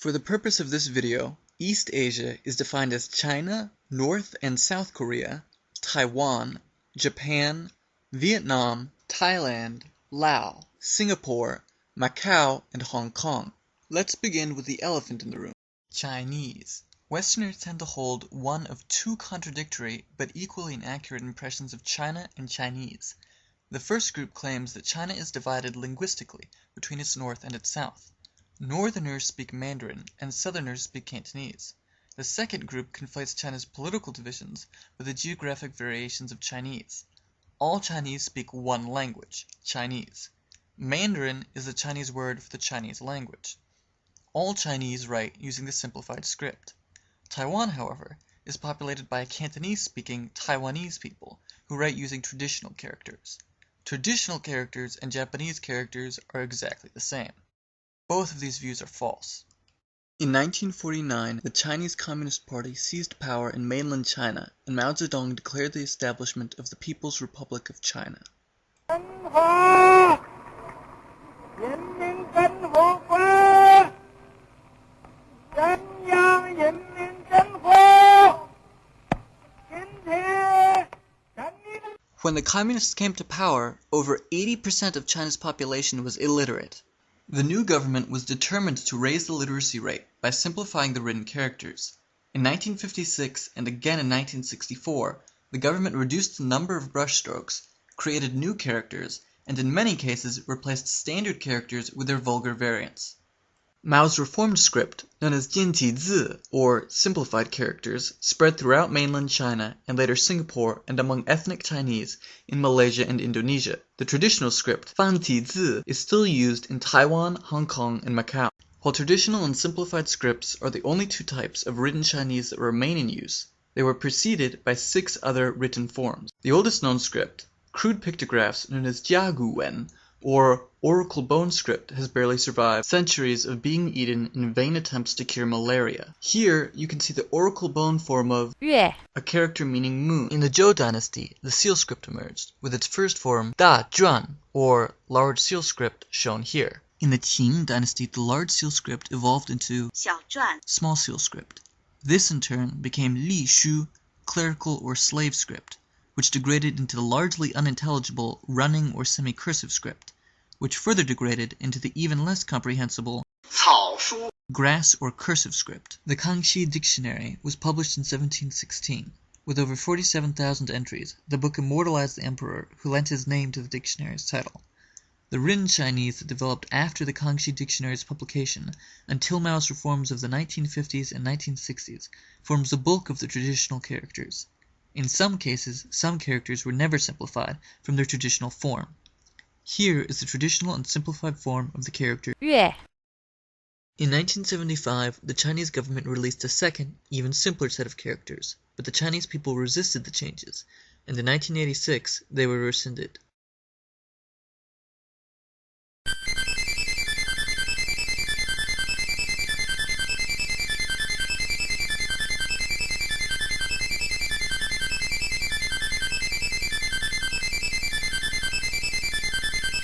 For the purpose of this video, East Asia is defined as China, North and South Korea, Taiwan, Japan, Vietnam, Thailand, Laos, Singapore, Macau, and Hong Kong. Let's begin with the elephant in the room. Chinese. Westerners tend to hold one of two contradictory but equally inaccurate impressions of China and Chinese. The first group claims that China is divided linguistically between its north and its south. Northerners speak Mandarin and Southerners speak Cantonese. The second group conflates China's political divisions with the geographic variations of Chinese. All Chinese speak one language, Chinese. Mandarin is the Chinese word for the Chinese language. All Chinese write using the simplified script. Taiwan, however, is populated by Cantonese-speaking Taiwanese people who write using traditional characters. Traditional characters and Japanese characters are exactly the same. Both of these views are false. In 1949, the Chinese Communist Party seized power in mainland China, and Mao Zedong declared the establishment of the People's Republic of China. When the Communists came to power, over 80% of China's population was illiterate. The new government was determined to raise the literacy rate by simplifying the written characters. In 1956 and again in 1964, the government reduced the number of brushstrokes, created new characters, and in many cases replaced standard characters with their vulgar variants. Mao's reformed script, known as Jianqizi, or simplified characters, spread throughout mainland China and later Singapore and among ethnic Chinese in Malaysia and Indonesia. The traditional script, Fanqizi, is still used in Taiwan, Hong Kong, and Macau. While traditional and simplified scripts are the only two types of written Chinese that remain in use, they were preceded by 6 other written forms. The oldest known script, crude pictographs known as Jiaguwen, or oracle bone script, has barely survived centuries of being eaten in vain attempts to cure malaria. Here you can see the oracle bone form of Yue, a character meaning moon. In the Zhou dynasty, the seal script emerged, with its first form Da Zhuan, or large seal script, shown here. In the Qing dynasty, the large seal script evolved into small seal script. This in turn became Li Shu, clerical or slave script, which degraded into the largely unintelligible running or semi-cursive script, which further degraded into the even less comprehensible grass or cursive script. The Kangxi Dictionary was published in 1716. With over 47,000 entries, the book immortalized the emperor who lent his name to the dictionary's title. The written Chinese that developed after the Kangxi Dictionary's publication until Mao's reforms of the 1950s and 1960s forms the bulk of the traditional characters. In some cases, some characters were never simplified from their traditional form. Here is the traditional and simplified form of the character Yue. In 1975, the Chinese government released a second, even simpler set of characters, but the Chinese people resisted the changes, and in 1986 they were rescinded.